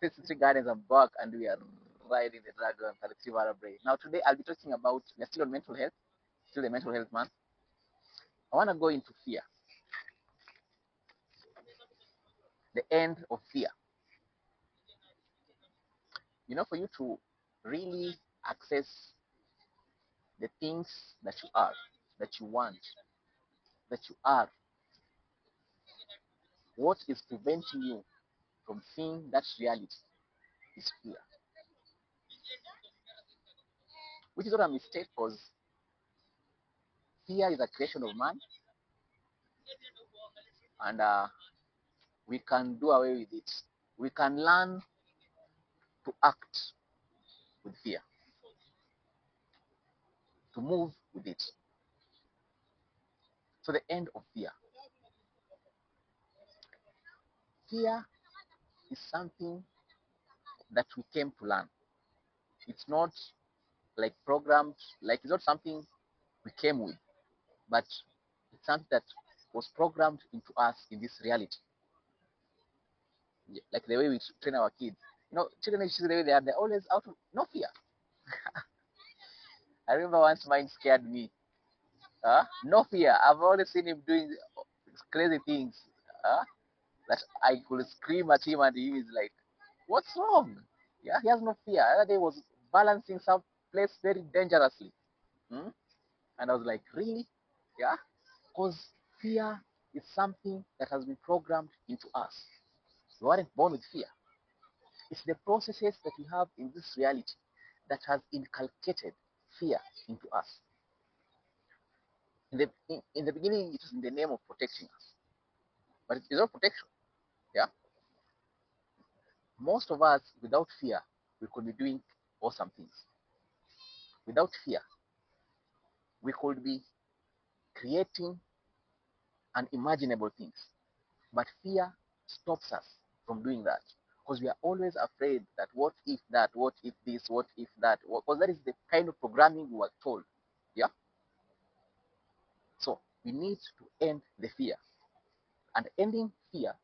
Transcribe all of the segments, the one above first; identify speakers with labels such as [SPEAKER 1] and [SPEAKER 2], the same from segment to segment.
[SPEAKER 1] 360 Gardens. I'm back, and we are riding the dragon for the Trivara Brain. Now, today I'll be talking about, we're still on mental health, still the mental health month. I want to go into fear, the end of fear. For you to really access the things that you are, that you want, that you are, what is preventing you from seeing that reality is fear, which is not a mistake because fear is a creation of man, and we can do away with it. We can learn to act with fear, to move with it. So, the end of fear. Fear is something that we came to learn. It's not like programmed, like it's not something we came with, but it's something that was programmed into us in this reality. Like the way we train our kids. Children, if you see the way they are, they're always out of no fear. I remember once mine scared me. No fear. I've always seen him doing crazy things that I could scream at him, and he is like, "What's wrong?" Yeah, he has no fear. The other day was balancing some place very dangerously. Hmm? And I was like, really? Yeah? Because fear is something that has been programmed into us. We weren't born with fear. It's the processes that we have in this reality that has inculcated fear into us. In the beginning, it was in the name of protecting us, but it is not protection. Yeah, most of us, without fear, we could be doing awesome things. Without fear, we could be creating unimaginable things. But fear stops us from doing that because we are always afraid that what if that, what if this, what if that, because that is the kind of programming we were told. Yeah. So we need to end the fear, and ending fear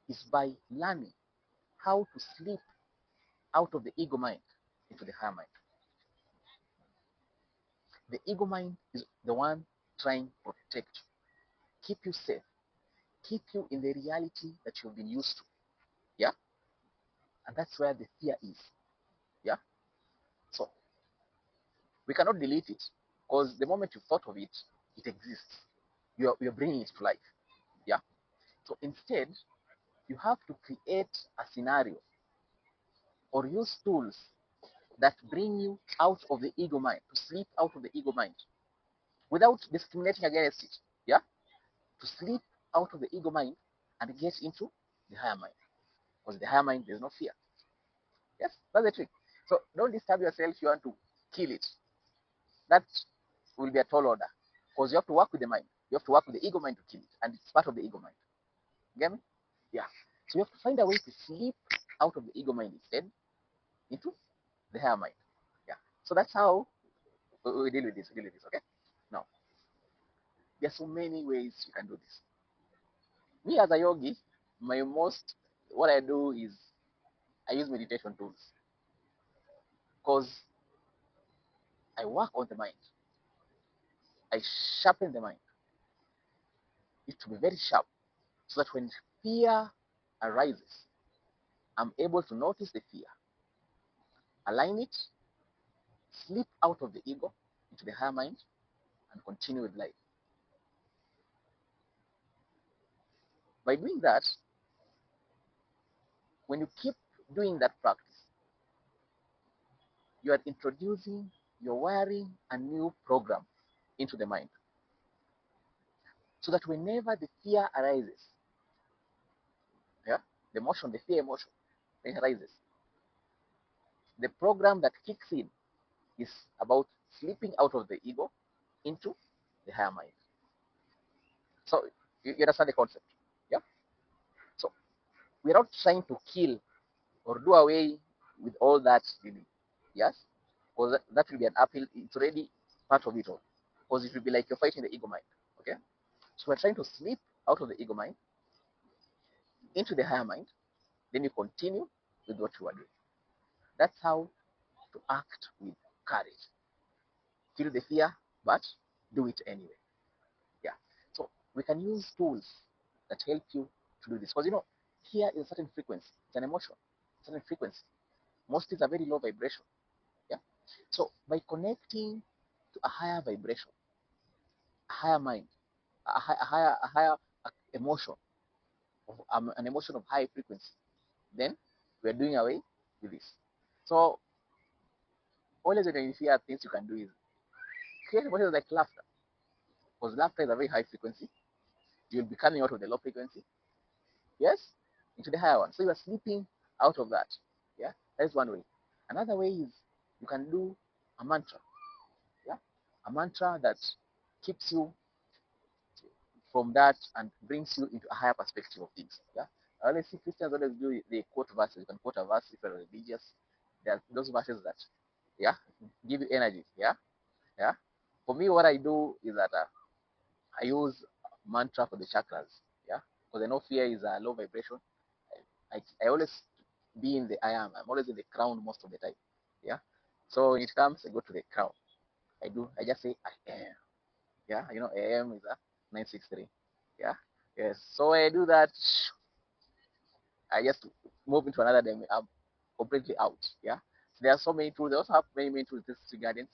[SPEAKER 1] is by learning how to slip out of the ego mind into the higher mind. The ego mind is the one trying to protect you, keep you safe, keep you in the reality that you've been used to. Yeah. And that's where the fear is. Yeah. So we cannot delete it because the moment you thought of it, it exists. You're bringing it to life. Yeah. So instead, you have to create a scenario or use tools that bring you out of the ego mind, to sleep out of the ego mind without discriminating against it. Yeah. To sleep out of the ego mind and get into the higher mind. Because the higher mind, there's no fear. Yes, that's the trick. So don't disturb yourself. You want to kill it. That will be a tall order because you have to work with the mind. You have to work with the ego mind to kill it, and it's part of the ego mind. Get me? Yeah. So you have to find a way to slip out of the ego mind instead into the higher mind. Yeah. So that's how we deal with this. Okay. Now, there are so many ways you can do this. Me as a yogi, my most what I do is I use meditation tools because I work on the mind. I sharpen the mind. It to be very sharp so that when fear arises, I'm able to notice the fear, align it, slip out of the ego into the higher mind, and continue with life. By doing that, when you keep doing that practice, you are introducing, you're wiring a new program into the mind. So that whenever the fear arises, yeah, the emotion, the fear emotion, when it arises, the program that kicks in is about slipping out of the ego into the higher mind. So you understand the concept. Yeah. So we're not trying to kill or do away with all that really. Yes? Because that will be an uphill. It's already part of it all. Because it will be like you're fighting the ego mind. Okay? So we're trying to slip out of the ego mind into the higher mind. Then you continue. with what you are doing. That's how to act with courage. Feel the fear, but do it anyway. Yeah. So we can use tools that help you to do this. Because fear is a certain frequency. It's an emotion. Certain frequency. Most is a very low vibration. Yeah. So by connecting to a higher vibration, a higher mind, a higher emotion, an emotion of high frequency, then we are doing away with this. So always when you fear things you can do is create emotions like laughter. Because laughter is a very high frequency. You'll be coming out of the low frequency, yes, into the higher one. So you are sleeping out of that. Yeah, that is one way. Another way is you can do a mantra. Yeah, a mantra that keeps you from that and brings you into a higher perspective of things. Yeah, I always see Christians always do, they quote verses. You can quote a verse if you're religious. There are those verses that, yeah, give you energy. Yeah, yeah. For me, what I do is that I use mantra for the chakras. Yeah, because I know fear is a low vibration. I always be in the I am. I'm always in the crown most of the time. Yeah. So when it comes, I go to the crown. I just say I am. Yeah. I am is a 963. Yeah. Yes. So I do that. I just move into another dimension. I'm completely out. Yeah. So there are so many tools. They also have many tools. This Gardens.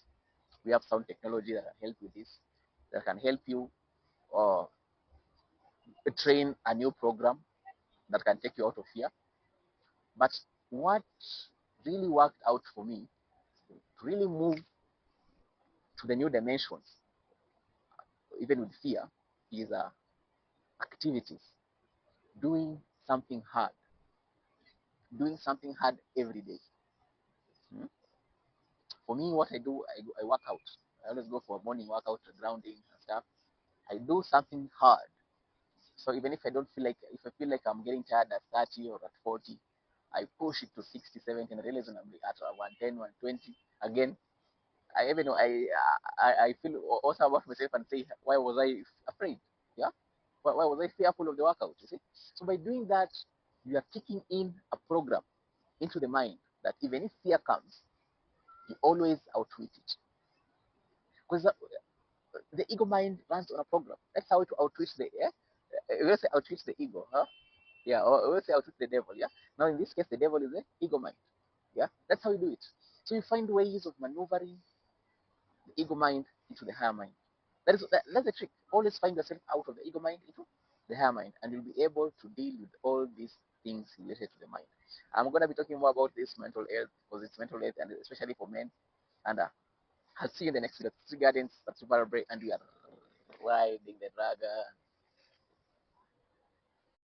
[SPEAKER 1] We have some technology that can help with this. That can help you uh, train a new program that can take you out of fear. But what really worked out for me to really move to the new dimensions, even with fear, is activities, doing something hard, doing something hard every day. Hmm? For me, what I do, I work out. I always go for a morning workout, grounding and stuff. I do something hard. So even if I don't feel like, if I feel like I'm getting tired at 30 or at 40, I push it to 60, 70, and reasonably at 110, 120. Again, I even know I feel also about myself and say, why was I afraid? Yeah, why was I fearful of the workout? You see, so by doing that, you are kicking in a program into the mind that even if fear comes, you always outwit it. Because the ego mind runs on a program. That's how to outwit the we say outwit the ego, huh? Yeah, or we say outwit the devil. Yeah. Now in this case, the devil is the ego mind. Yeah, that's how you do it. So you find ways of maneuvering the ego mind into the higher mind. That's the trick. Always find yourself out of the ego mind into the higher mind, and you'll be able to deal with all these things related to the mind. I'm gonna be talking more about this mental health because it's mental health, and especially for men. And I'll see you in the next video. Gardens, that's Super Break, and we are riding the dragon.